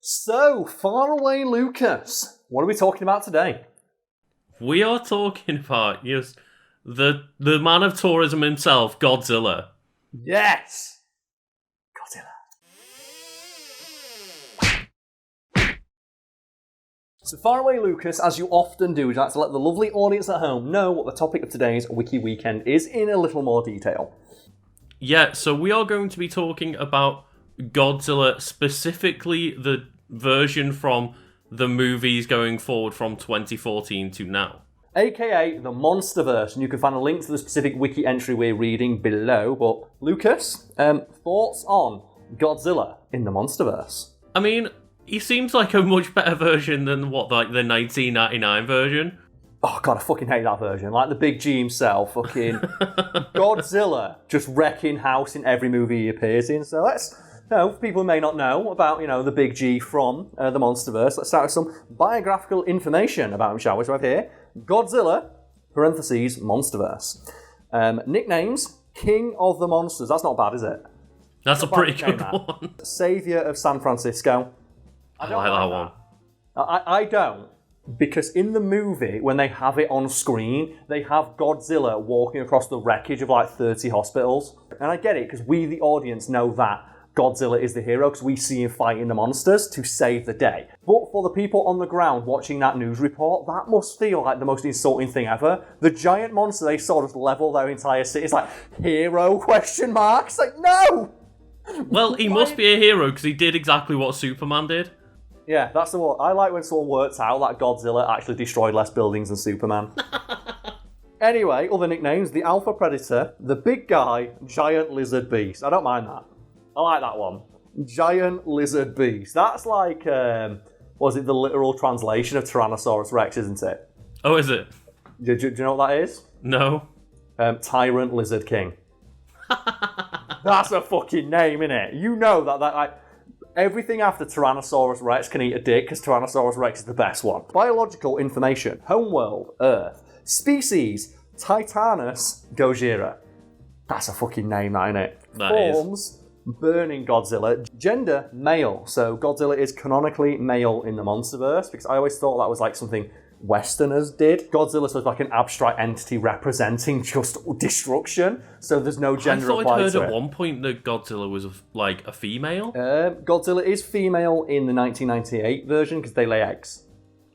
So, far away Lucas, what are we talking about today? We are talking about the man of tourism himself, Godzilla. Yes! Godzilla. So, far away Lucas, as you often do, would you like to let the lovely audience at home know what the topic of today's Wiki Weekend is in a little more detail? Yeah, so we are going to be talking about Godzilla, specifically the version from the movies going forward from 2014 to now. AKA the Monsterverse, and you can find a link to the specific wiki entry we're reading below. But Lucas, thoughts on Godzilla in the Monsterverse? I mean, he seems like a much better version than the 1999 version. Oh god, I fucking hate that version. Like the Big G himself, fucking Godzilla, just wrecking house in every movie he appears in. So let's, people may not know about, the Big G from the Monsterverse. Let's start with some biographical information about him, shall we? So I have here Godzilla, parentheses, Monsterverse. Nicknames, King of the Monsters. That's not bad, is it? That's a pretty good one. Savior of San Francisco. I like that one. I don't. Because in the movie, when they have it on screen, they have Godzilla walking across the wreckage of like 30 hospitals. And I get it, because we, the audience, know that Godzilla is the hero, because we see him fighting the monsters to save the day. But for the people on the ground watching that news report, that must feel like the most insulting thing ever. The giant monster they saw just level their entire city. It's like, hero, question mark? It's like, no! Well, he must be a hero, because he did exactly what Superman did. Yeah, that's the one. I like when someone works out that Godzilla actually destroyed less buildings than Superman. Anyway, other nicknames, the Alpha Predator, the Big Guy, Giant Lizard Beast. I don't mind that. I like that one. Giant Lizard Beast. That's like, was it the literal translation of Tyrannosaurus Rex, isn't it? Oh, is it? Do you know what that is? No. Tyrant Lizard King. That's a fucking name, innit? You know that like... Everything after Tyrannosaurus Rex can eat a dick, because Tyrannosaurus Rex is the best one. Biological information. Homeworld, Earth. Species, Titanus Gojira. That's a fucking name, that, innit? Forms, Burning Godzilla. Gender, male. So Godzilla is canonically male in the Monsterverse, because I always thought that was like something Westerners did. Godzilla was like an abstract entity representing just destruction, so there's no gender applied to it. I thought I'd heard at one point that Godzilla was like a female. Godzilla is female in the 1998 version because they lay eggs.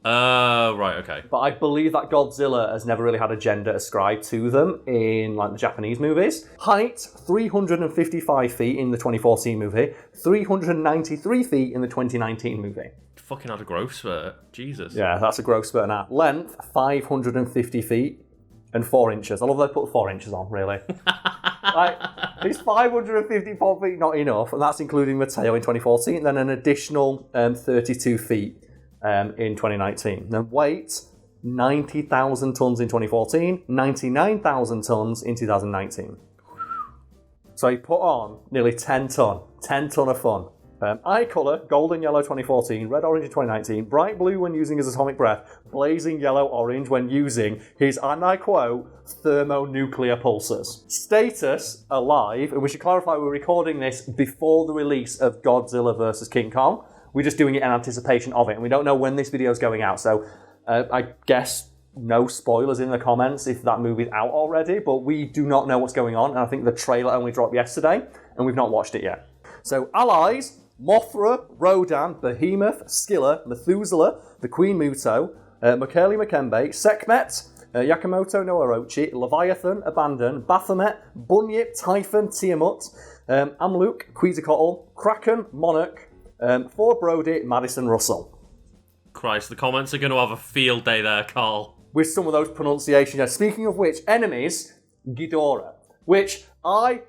Right, okay. But I believe that Godzilla has never really had a gender ascribed to them in like the Japanese movies. Height, 355 feet in the 2014 movie, 393 feet in the 2019 movie. Fucking had a growth spurt. Jesus. Yeah, that's a growth spurt now. Length, 550 feet and 4 inches. I love they put 4 inches on, really. Like, it's 554 feet, not enough, and that's including the tail in 2014, and then an additional 32 feet in 2019. Then weight, 90,000 tons in 2014, 99,000 tons in 2019. So he put on nearly 10 ton of fun. Eye colour, golden yellow 2014, red orange in 2019, bright blue when using his atomic breath, blazing yellow orange when using his, and I quote, thermonuclear pulsars. Status, alive, and we should clarify we're recording this before the release of Godzilla vs. King Kong. We're just doing it in anticipation of it, and we don't know when this video is going out, so I guess no spoilers in the comments if that movie's out already, but we do not know what's going on, and I think the trailer only dropped yesterday, and we've not watched it yet. So, allies, Mothra, Rodan, Behemoth, Scylla, Methuselah, the Queen MUTO, Makeli Makembe, Sekhmet, Yakamoto no Orochi, Leviathan, Abandon, Baphomet, Bunyip, Typhon, Tiamat, Amluk, Quetzalcoatl, Kraken, Monarch, for Brody, Madison Russell. Christ, the comments are going to have a field day there, Karl. With some of those pronunciations. Speaking of which, enemies, Ghidorah, which I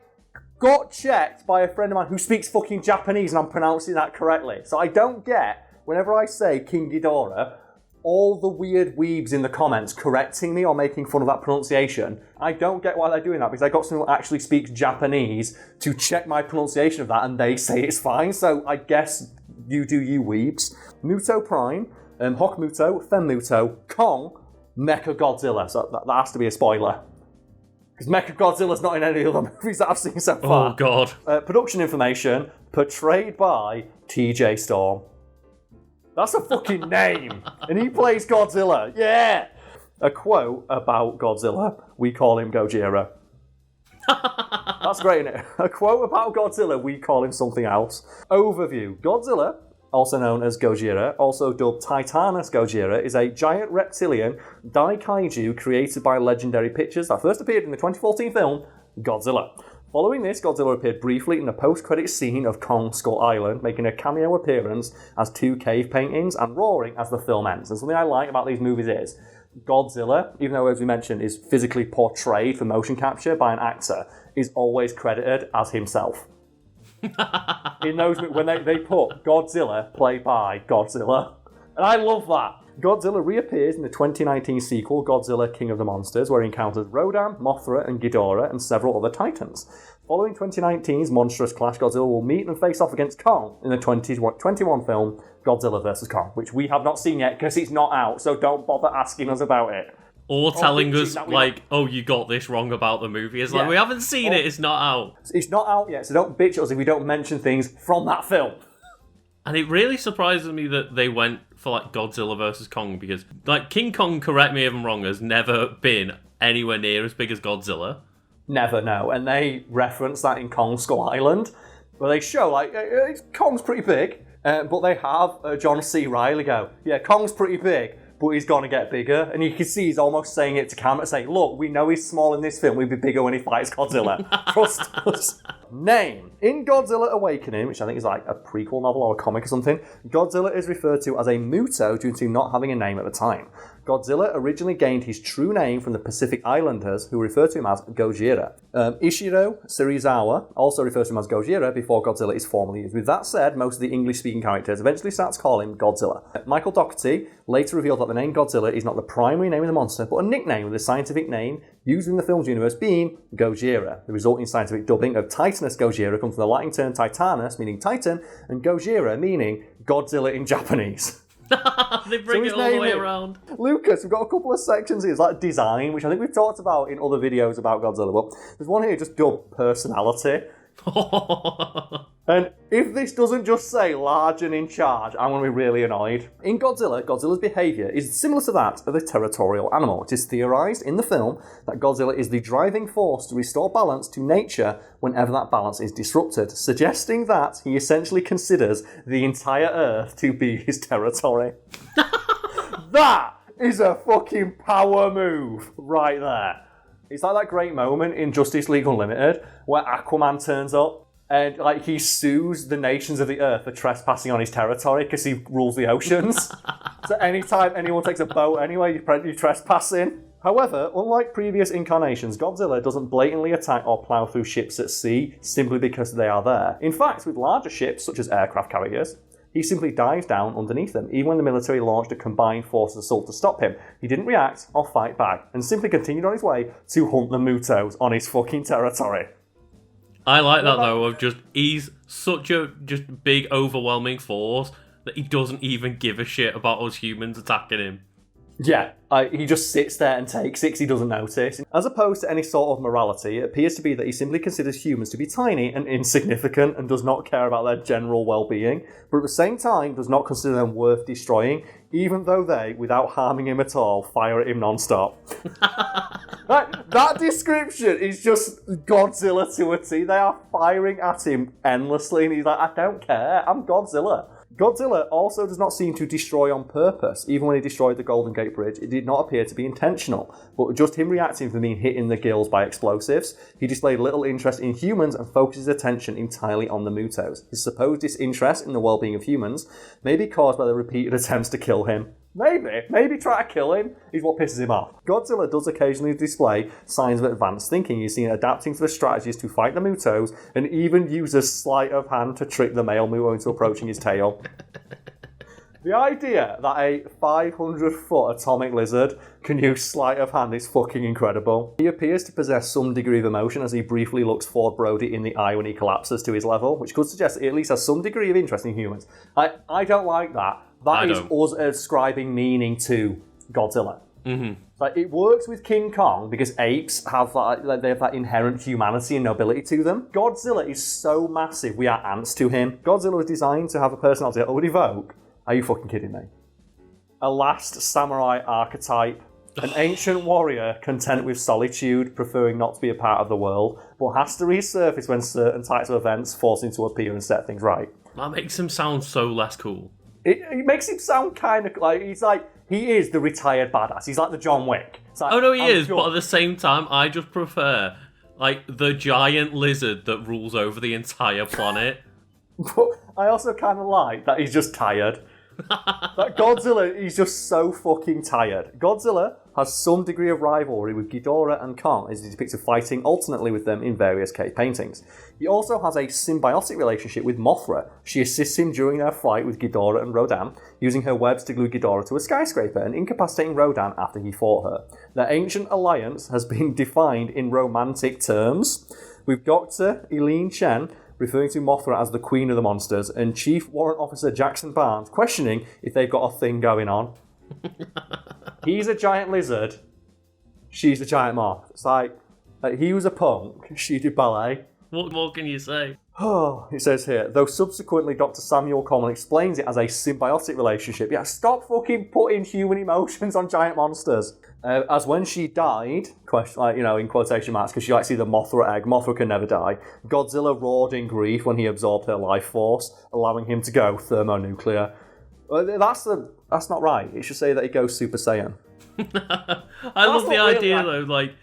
got checked by a friend of mine who speaks fucking Japanese and I'm pronouncing that correctly. So I don't get, whenever I say King Ghidorah, all the weird weebs in the comments correcting me or making fun of that pronunciation. I don't get why they're doing that, because I got someone who actually speaks Japanese to check my pronunciation of that and they say it's fine. So I guess you do, you weebs. MUTO Prime, Hawk MUTO, Fem MUTO, Kong, Mechagodzilla. So that has to be a spoiler. Because Mechagodzilla's not in any of the movies that I've seen so far. Oh, God. Production information, portrayed by TJ Storm. That's a fucking name. And he plays Godzilla. Yeah. A quote about Godzilla, we call him Gojira. That's great, isn't it? A quote about Godzilla, we call him something else. Overview. Godzilla, also known as Gojira, also dubbed Titanus Gojira, is a giant reptilian daikaiju created by Legendary Pictures that first appeared in the 2014 film Godzilla. Following this, Godzilla appeared briefly in the post-credits scene of Kong Skull Island, making a cameo appearance as 2 cave paintings and roaring as the film ends. And something I like about these movies is Godzilla, even though, as we mentioned, is physically portrayed for motion capture by an actor, is always credited as himself. In those, when they put Godzilla played by Godzilla. And I love that. Godzilla reappears in the 2019 sequel, Godzilla King of the Monsters, where he encounters Rodan, Mothra, and Ghidorah, and several other titans. Following 2019's monstrous clash, Godzilla will meet and face off against Kong in the 2021 film Godzilla vs. Kong, which we have not seen yet because it's not out, so don't bother asking us about it. Or telling us, like, oh, you got this wrong about the movie. It's like, we haven't seen it, it's not out. It's not out yet, so don't bitch at us if we don't mention things from that film. And it really surprises me that they went for, like, Godzilla vs. Kong, because, like, King Kong, correct me if I'm wrong, has never been anywhere near as big as Godzilla. Never, no. And they reference that in Kong Skull Island, where they show, like, Kong's pretty big, but they have John C. Reilly go, yeah, Kong's pretty big, but he's going to get bigger. And you can see he's almost saying it to camera, saying, look, we know he's small in this film, he'll be bigger when he fights Godzilla. Trust us. Name. In Godzilla Awakening, which I think is like a prequel novel or a comic or something, Godzilla is referred to as a MUTO due to not having a name at the time. Godzilla originally gained his true name from the Pacific Islanders, who refer to him as Gojira. Ishiro Serizawa also refers to him as Gojira before Godzilla is formally used. With that said, most of the English-speaking characters eventually start to call him Godzilla. Michael Dougherty later revealed that the name Godzilla is not the primary name of the monster, but a nickname with a scientific name used in the film's universe being Gojira. The resulting scientific dubbing of Titanus Gojira comes from the Latin term Titanus, meaning Titan, and Gojira, meaning Godzilla in Japanese. They bring it all the way around. Lucas, we've got a couple of sections here. It's like design, which I think we've talked about in other videos about Godzilla, but there's one here just dubbed personality. And if this doesn't just say large and in charge, I'm going to be really annoyed. In Godzilla, Godzilla's behaviour is similar to that of a territorial animal. It is theorised in the film that Godzilla is the driving force to restore balance to nature whenever that balance is disrupted, suggesting that he essentially considers the entire Earth to be his territory. That is a fucking power move right there. It's like that great moment in Justice League Unlimited where Aquaman turns up and like he sues the nations of the earth for trespassing on his territory because he rules the oceans. So anytime anyone takes a boat anyway, you're trespassing. However, unlike previous incarnations, Godzilla doesn't blatantly attack or plough through ships at sea simply because they are there. In fact, with larger ships, such as aircraft carriers, he simply dives down underneath them. Even when the military launched a combined force assault to stop him, he didn't react or fight back, and simply continued on his way to hunt the MUTOs on his fucking territory. I like that though, of just, he's such a just big overwhelming force that he doesn't even give a shit about us humans attacking him. Yeah, he just sits there and takes it 'cause he doesn't notice. As opposed to any sort of morality, it appears to be that he simply considers humans to be tiny and insignificant and does not care about their general well-being, but at the same time does not consider them worth destroying, even though they, without harming him at all, fire at him non-stop. That description is just Godzilla to a T. They are firing at him endlessly, and he's like, I don't care, I'm Godzilla. Godzilla also does not seem to destroy on purpose. Even when he destroyed the Golden Gate Bridge, it did not appear to be intentional, but just him reacting for being hit in the gills by explosives. He displayed little interest in humans and focused his attention entirely on the MUTOs. His supposed disinterest in the well-being of humans may be caused by the repeated attempts to kill him. Maybe try to kill him is what pisses him off. Godzilla does occasionally display signs of advanced thinking. He's seen adapting to the strategies to fight the MUTOs and even uses sleight of hand to trick the male MUTO into approaching his tail. The idea that a 500-foot atomic lizard can use sleight of hand is fucking incredible. He appears to possess some degree of emotion as he briefly looks Ford Brody in the eye when he collapses to his level, which could suggest that he at least has some degree of interest in humans. I don't like that. That is us ascribing meaning to Godzilla. Mm-hmm. Like, it works with King Kong because apes have that inherent humanity and nobility to them. Godzilla is so massive, we are ants to him. Godzilla was designed to have a personality that would evoke Are you fucking kidding me? A last samurai archetype. An ancient warrior content with solitude, preferring not to be a part of the world, but has to resurface when certain types of events force him to appear and set things right. That makes him sound so less cool. It makes him sound kind of like he is the retired badass. He's like the John Wick. Like, oh no, he is, but at the same time, I just prefer like the giant lizard that rules over the entire planet. But I also kind of like that he's just tired. That Godzilla, he's just so fucking tired. Godzilla has some degree of rivalry with Ghidorah and Kong, as he depicted fighting alternately with them in various cave paintings. He also has a symbiotic relationship with Mothra. She assists him during their fight with Ghidorah and Rodan, using her webs to glue Ghidorah to a skyscraper and incapacitating Rodan after he fought her. Their ancient alliance has been defined in romantic terms, with Dr. Ilene Chen referring to Mothra as the Queen of the Monsters, and Chief Warrant Officer Jackson Barnes questioning if they've got a thing going on. He's a giant lizard, she's a giant moth. It's like he was a punk, she did ballet. What more can you say? Oh, it says here, though subsequently Dr. Samuel Coleman explains it as a symbiotic relationship. Yeah, stop fucking putting human emotions on giant monsters. As when she died, in quotation marks, because she see the Mothra egg. Mothra can never die. Godzilla roared in grief when he absorbed her life force, allowing him to go thermonuclear. That's not right. It should say that he goes Super Saiyan. I love the idea though, like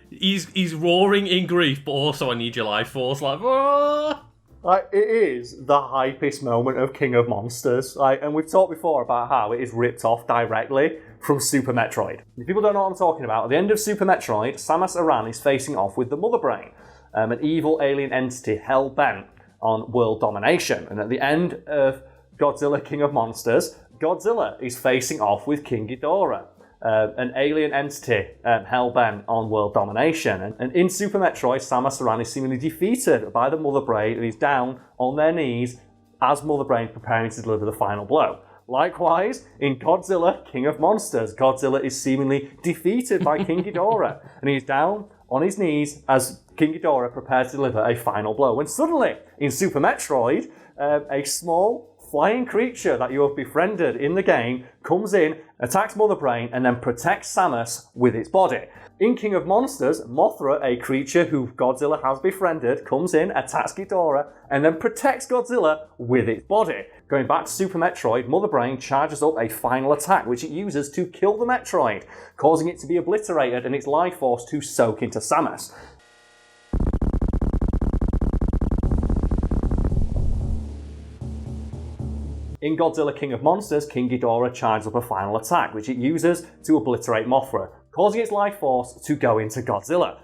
he's roaring in grief, but also I need your life force. Like, Whoa! Like, it is the hypest moment of King of Monsters. And we've talked before about how it is ripped off directly from Super Metroid. If people don't know what I'm talking about, at the end of Super Metroid, Samus Aran is facing off with the Mother Brain, an evil alien entity hell-bent on world domination. And at the end of Godzilla King of Monsters, Godzilla is facing off with King Ghidorah, an alien entity hell-bent on world domination. And in Super Metroid, Samus Aran is seemingly defeated by the Mother Brain and is down on their knees as Mother Brain is preparing to deliver the final blow. Likewise, in Godzilla King of Monsters, Godzilla is seemingly defeated by King Ghidorah, and he's down on his knees as King Ghidorah prepares to deliver a final blow. When suddenly, in Super Metroid, a small flying creature that you have befriended in the game comes in, attacks Mother Brain, and then protects Samus with its body. In King of Monsters, Mothra, a creature who Godzilla has befriended, comes in, attacks Ghidorah, and then protects Godzilla with its body. Going back to Super Metroid, Mother Brain charges up a final attack, which it uses to kill the Metroid, causing it to be obliterated and its life force to soak into Samus. In Godzilla King of Monsters, King Ghidorah charges up a final attack, which it uses to obliterate Mothra, causing its life force to go into Godzilla.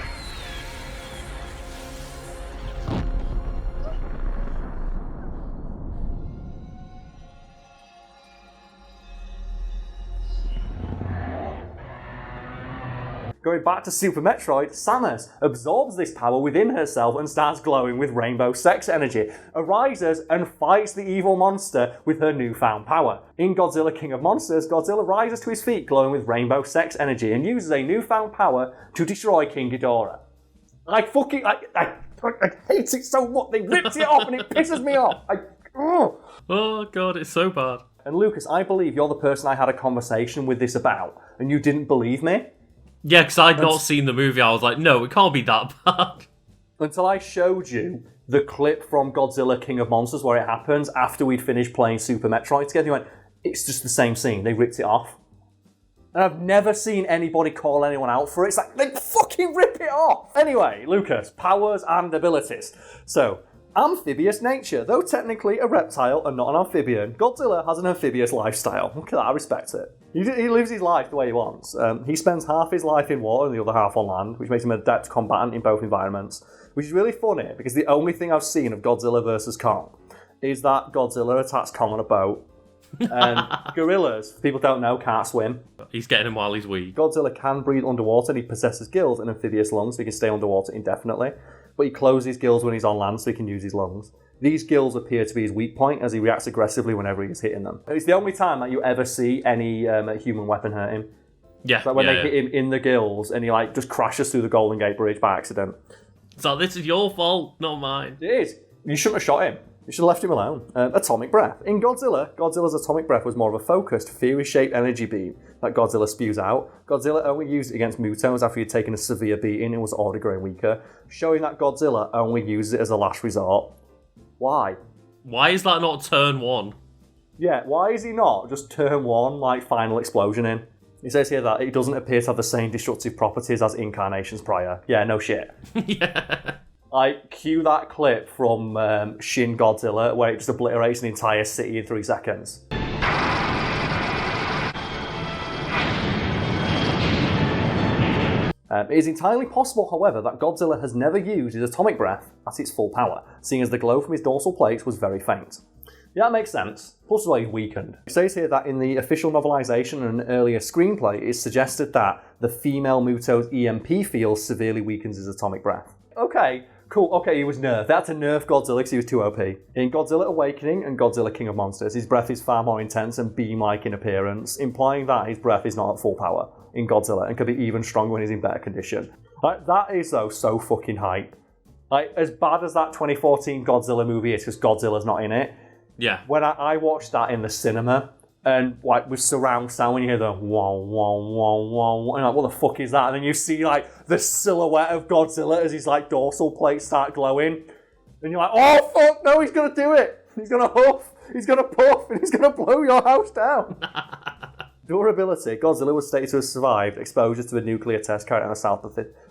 Going back to Super Metroid, Samus absorbs this power within herself and starts glowing with rainbow sex energy, arises and fights the evil monster with her newfound power. In Godzilla King of Monsters, Godzilla rises to his feet glowing with rainbow sex energy and uses a newfound power to destroy King Ghidorah. I hate it so much, they ripped it off and it pisses me off. Oh god, it's so bad. And Lucas, I believe you're the person I had a conversation with this about, and you didn't believe me? Yeah, because I'd not seen the movie. I was like, no, it can't be that bad. Until I showed you the clip from Godzilla King of Monsters where it happens after we'd finished playing Super Metroid together. You went, it's just the same scene. They ripped it off. And I've never seen anybody call anyone out for it. It's like, they fucking rip it off. Anyway, Lucas, powers and abilities. So, amphibious nature. Though technically a reptile and not an amphibian, Godzilla has an amphibious lifestyle. Look at that, I respect it. He lives his life the way he wants. He spends half his life in water and the other half on land, which makes him an adept combatant in both environments. Which is really funny, because the only thing I've seen of Godzilla versus Kong is that Godzilla attacks Kong on a boat. And gorillas, people don't know, can't swim. He's getting him while he's weak. Godzilla can breathe underwater and he possesses gills and amphibious lungs, so he can stay underwater indefinitely. But he closes his gills when he's on land so he can use his lungs. These gills appear to be his weak point as he reacts aggressively whenever he's hitting them. It's the only time that you ever see any human weapon hurt him. Yeah. It's like when they hit him in the gills and he just crashes through the Golden Gate Bridge by accident. So this is your fault, not mine. It is. You shouldn't have shot him. You should have left him alone. Atomic breath. In Godzilla, Godzilla's atomic breath was more of a focused, fury-shaped energy beam that Godzilla spews out. Godzilla only used it against MUTOs after he'd taken a severe beating and was already growing weaker, showing that Godzilla only uses it as a last resort. Why? Why is that not turn 1? Yeah, why is he not just turn 1, like final explosion in? He says here that it doesn't appear to have the same destructive properties as incarnations prior. Yeah, no shit. Yeah. Cue that clip from Shin Godzilla where it just obliterates an entire city in 3 seconds. It is entirely possible, however, that Godzilla has never used his atomic breath at its full power, seeing as the glow from his dorsal plates was very faint. Yeah, that makes sense. Plus, he's weakened. It says here that in the official novelisation and an earlier screenplay, it's suggested that the female MUTO's EMP field severely weakens his atomic breath. Okay, cool. Okay, he was nerfed. They had to nerf Godzilla because he was too OP. In Godzilla Awakening and Godzilla King of Monsters, his breath is far more intense and beam-like in appearance, implying that his breath is not at full power in Godzilla and could be even stronger when he's in better condition. That is, though, so fucking hype. As bad as that 2014 Godzilla movie is, because Godzilla's not in it, yeah. When I watched that in the cinema, and with surround sound, when you hear the wah, wah, wah, wah, wah, and what the fuck is that? And then you see the silhouette of Godzilla as his dorsal plates start glowing, and you're like, oh fuck, no, he's gonna do it. He's gonna huff, he's gonna puff, and he's gonna blow your house down. Durability. Godzilla was stated to have survived exposure to the nuclear test carried out in the South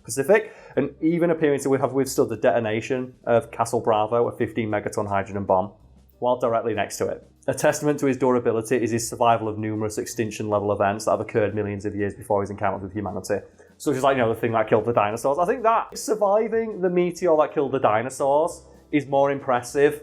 Pacific, and even appearing to have withstood the detonation of Castle Bravo, a 15-megaton hydrogen bomb, while directly next to it. A testament to his durability is his survival of numerous extinction-level events that have occurred millions of years before his encounter with humanity. Such as, the thing that killed the dinosaurs. I think that surviving the meteor that killed the dinosaurs is more impressive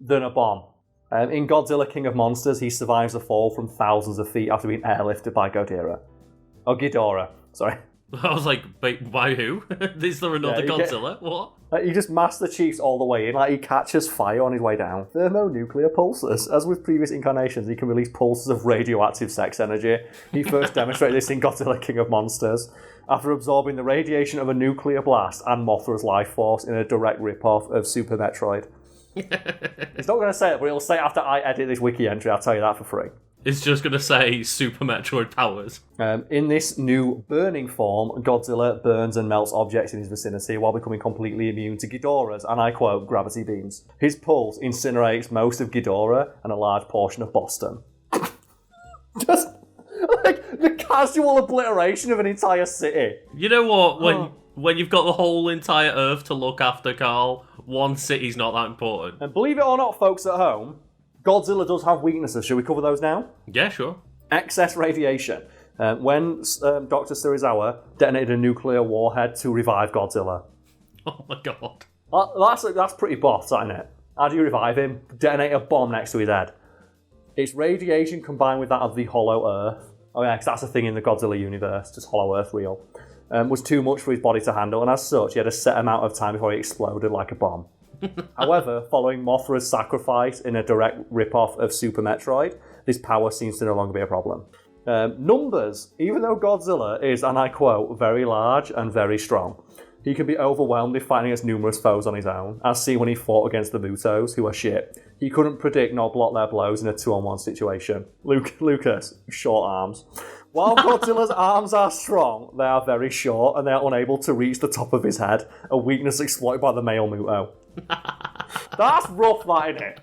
than a bomb. In Godzilla King of Monsters, he survives the fall from thousands of feet after being airlifted by Ghidorah. Sorry. I was like, by who? Is there another Godzilla? What? He just Master Chiefs all the way in. He catches fire on his way down. Thermonuclear pulses. As with previous incarnations, he can release pulses of radioactive sex energy. He first demonstrated this in Godzilla King of Monsters, after absorbing the radiation of a nuclear blast and Mothra's life force in a direct rip-off of Super Metroid. It's not going to say it, but it'll say it after I edit this wiki entry. I'll tell you that for free. It's just going to say Super Metroid powers. In this new burning form, Godzilla burns and melts objects in his vicinity while becoming completely immune to Ghidorah's, and I quote, gravity beams. His pulse incinerates most of Ghidorah and a large portion of Boston. Just the casual obliteration of an entire city. You know what? When you've got the whole entire Earth to look after, Karl, one city's not that important. And believe it or not, folks at home, Godzilla does have weaknesses. Should we cover those now? Yeah, sure. Excess radiation. When Dr. Serizawa detonated a nuclear warhead to revive Godzilla. Oh my god. That's pretty boss, isn't it? How do you revive him? Detonate a bomb next to his head. It's radiation combined with that of the Hollow Earth. Oh yeah, because that's a thing in the Godzilla universe, just Hollow Earth real. Was too much for his body to handle, and as such, he had a set amount of time before he exploded like a bomb. However, following Mothra's sacrifice in a direct rip-off of Super Metroid, this power seems to no longer be a problem. Numbers. Even though Godzilla is, and I quote, very large and very strong, he can be overwhelmed if fighting against numerous foes on his own, as seen when he fought against the MUTOs, who are shit. He couldn't predict nor block their blows in a 2-on-1 situation. Lucas, short arms. While Godzilla's arms are strong, they are very short and they are unable to reach the top of his head, a weakness exploited by the male MUTO. That's rough, that,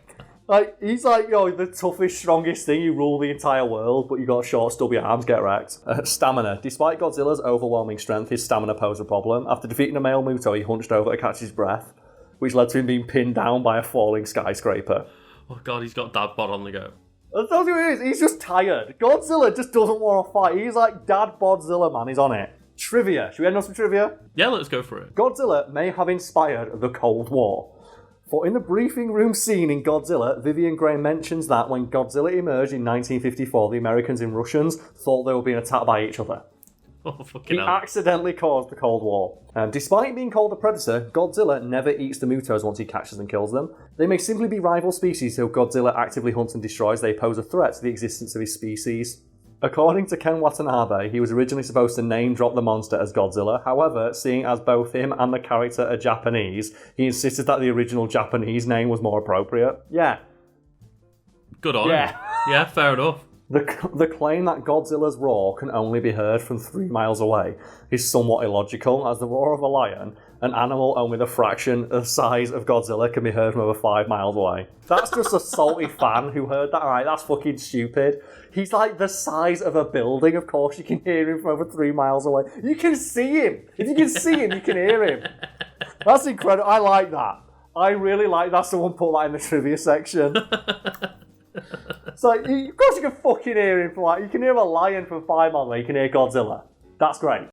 innit? He's the toughest, strongest thing. You rule the entire world, but you got short, stubby arms, get wrecked. Stamina. Despite Godzilla's overwhelming strength, his stamina posed a problem. After defeating a male MUTO, he hunched over to catch his breath, which led to him being pinned down by a falling skyscraper. Oh god, he's got dad bod on the go. That's what it is. He's just tired. Godzilla just doesn't want to fight. He's like Dad Bodzilla, man. He's on it. Trivia. Should we end on some trivia? Yeah, let's go for it. Godzilla may have inspired the Cold War. For in the briefing room scene in Godzilla, Vivian Gray mentions that when Godzilla emerged in 1954, the Americans and Russians thought they were being attacked by each other. Oh, fucking hell. He accidentally caused the Cold War. Despite being called a predator, Godzilla never eats the MUTOs once he catches and kills them. They may simply be rival species, so Godzilla actively hunts and destroys. They pose a threat to the existence of his species. According to Ken Watanabe, he was originally supposed to name drop the monster as Godzilla. However, seeing as both him and the character are Japanese, he insisted that the original Japanese name was more appropriate. Yeah. Good on him. Yeah, fair enough. The claim that Godzilla's roar can only be heard from 3 miles away is somewhat illogical, as the roar of a lion, an animal only the fraction of the size of Godzilla, can be heard from over 5 miles away. That's just a salty fan who heard that. Alright, that's fucking stupid. He's like the size of a building. Of course you can hear him from over 3 miles away. You can see him. If you can see him, you can hear him. That's incredible. I like that. I really like that someone put that in the trivia section. It's like, of course you can fucking hear him from, like, you can hear a lion from 5 miles away, you can hear Godzilla. That's great.